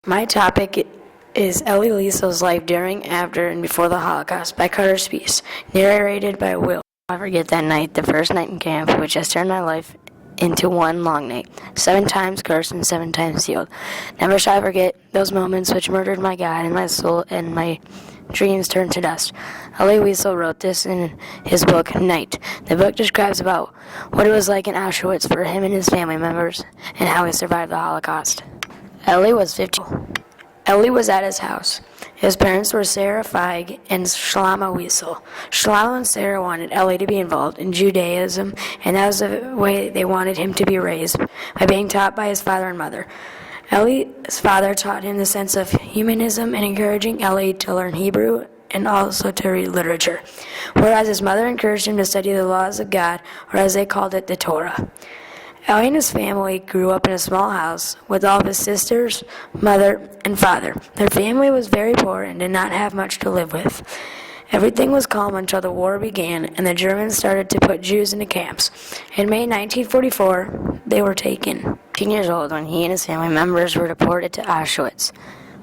My topic is Elie Wiesel's life during, after, and before the Holocaust by Carter Spies, narrated by Will. I'll never forget that night, the first night in camp, which has turned my life into one long night. 7 times cursed and 7 times sealed. Never shall I forget those moments which murdered my God and my soul, and my dreams turned to dust. Elie Wiesel wrote this in his book, Night. The book describes about what it was like in Auschwitz for him and his family members, and how he survived the Holocaust. Elie was 15. Elie was at his house. His parents were Sarah Feig and Shlama Wiesel. Shlama and Sarah wanted Elie to be involved in Judaism, and that was the way they wanted him to be raised, by being taught by his father and mother. Elie's father taught him the sense of humanism and encouraging Elie to learn Hebrew and also to read literature, whereas his mother encouraged him to study the laws of God, or as they called it, the Torah. Elie and his family grew up in a small house with all of his sisters, mother, and father. Their family was very poor and did not have much to live with. Everything was calm until the war began and the Germans started to put Jews into camps. In May 1944, they were taken. 10 years old when he and his family members were deported to Auschwitz.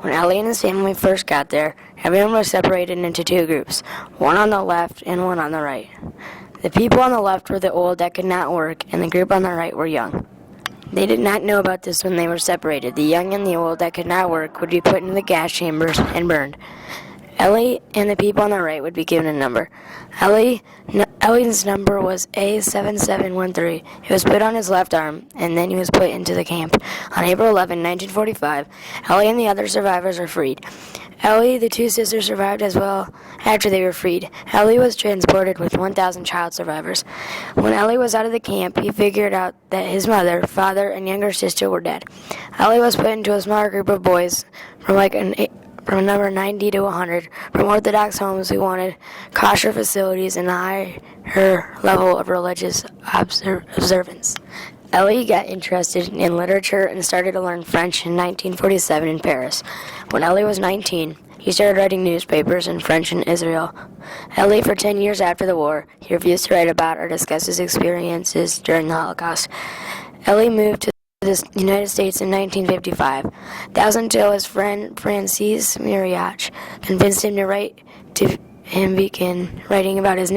When Elie and his family first got there, everyone was separated into 2 groups, one on the left and one on the right. The people on the left were the old that could not work, and the group on the right were young. They did not know about this when they were separated. The young and the old that could not work would be put into the gas chambers and burned. Elie and the people on the right would be given a number. Elie's number was A7713. He was put on his left arm, and then he was put into the camp. On April 11, 1945, Elie and the other survivors were freed. Elie, the 2 sisters, survived as well after they were freed. Elie was transported with 1,000 child survivors. When Elie was out of the camp, he figured out that his mother, father, and younger sister were dead. Elie was put into a smaller group of boys from a number 90 to 100, from Orthodox homes who wanted kosher facilities and a higher level of religious observance. Elie got interested in literature and started to learn French in 1947 in Paris. When Elie was 19, he started writing newspapers in French in Israel. Elie, for 10 years after the war, he refused to write about or discuss his experiences during the Holocaust. Elie moved to the United States in 1955. That was until his friend Francis Mariach convinced him to begin writing about his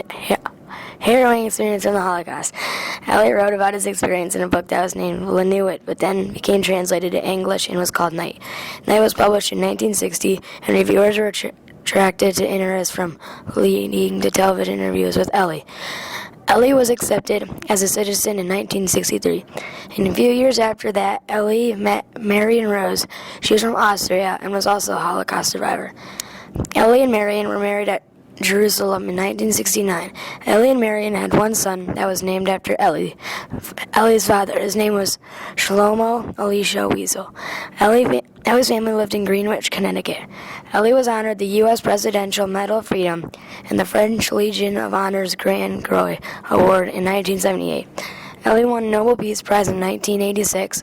harrowing experience in the Holocaust. Elie wrote about his experience in a book that was named La Nuit, but then became translated to English and was called Night. Night was published in 1960, and reviewers were attracted to interest from leading to television interviews with Elie. Elie was accepted as a citizen in 1963. And a few years after that, Elie met Marion Rose. She was from Austria and was also a Holocaust survivor. Elie and Marion were married at Jerusalem in 1969. Elie and Marion had 1 son that was named after Elie. Elie's father, his name was Shlomo Elisha Wiesel. Elie's family lived in Greenwich, Connecticut. Elie was honored the U.S. Presidential Medal of Freedom and the French Legion of Honor's Grand Croix Award in 1978. Elie won the Nobel Peace Prize in 1986.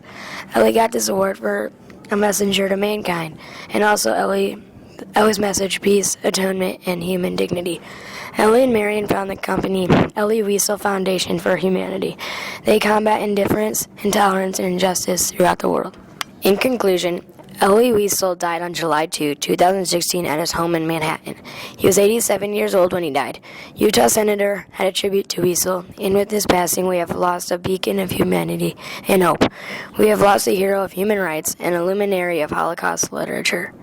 Elie got this award for a messenger to mankind, and also Elie's message, peace, atonement, and human dignity. Elie and Marion found the company Elie Wiesel Foundation for Humanity. They combat indifference, intolerance, and injustice throughout the world. In conclusion, Elie Wiesel died on July 2, 2016 at his home in Manhattan. He was 87 years old when he died. Utah Senator had a tribute to Wiesel, and with his passing we have lost a beacon of humanity and hope. We have lost a hero of human rights and a luminary of Holocaust literature.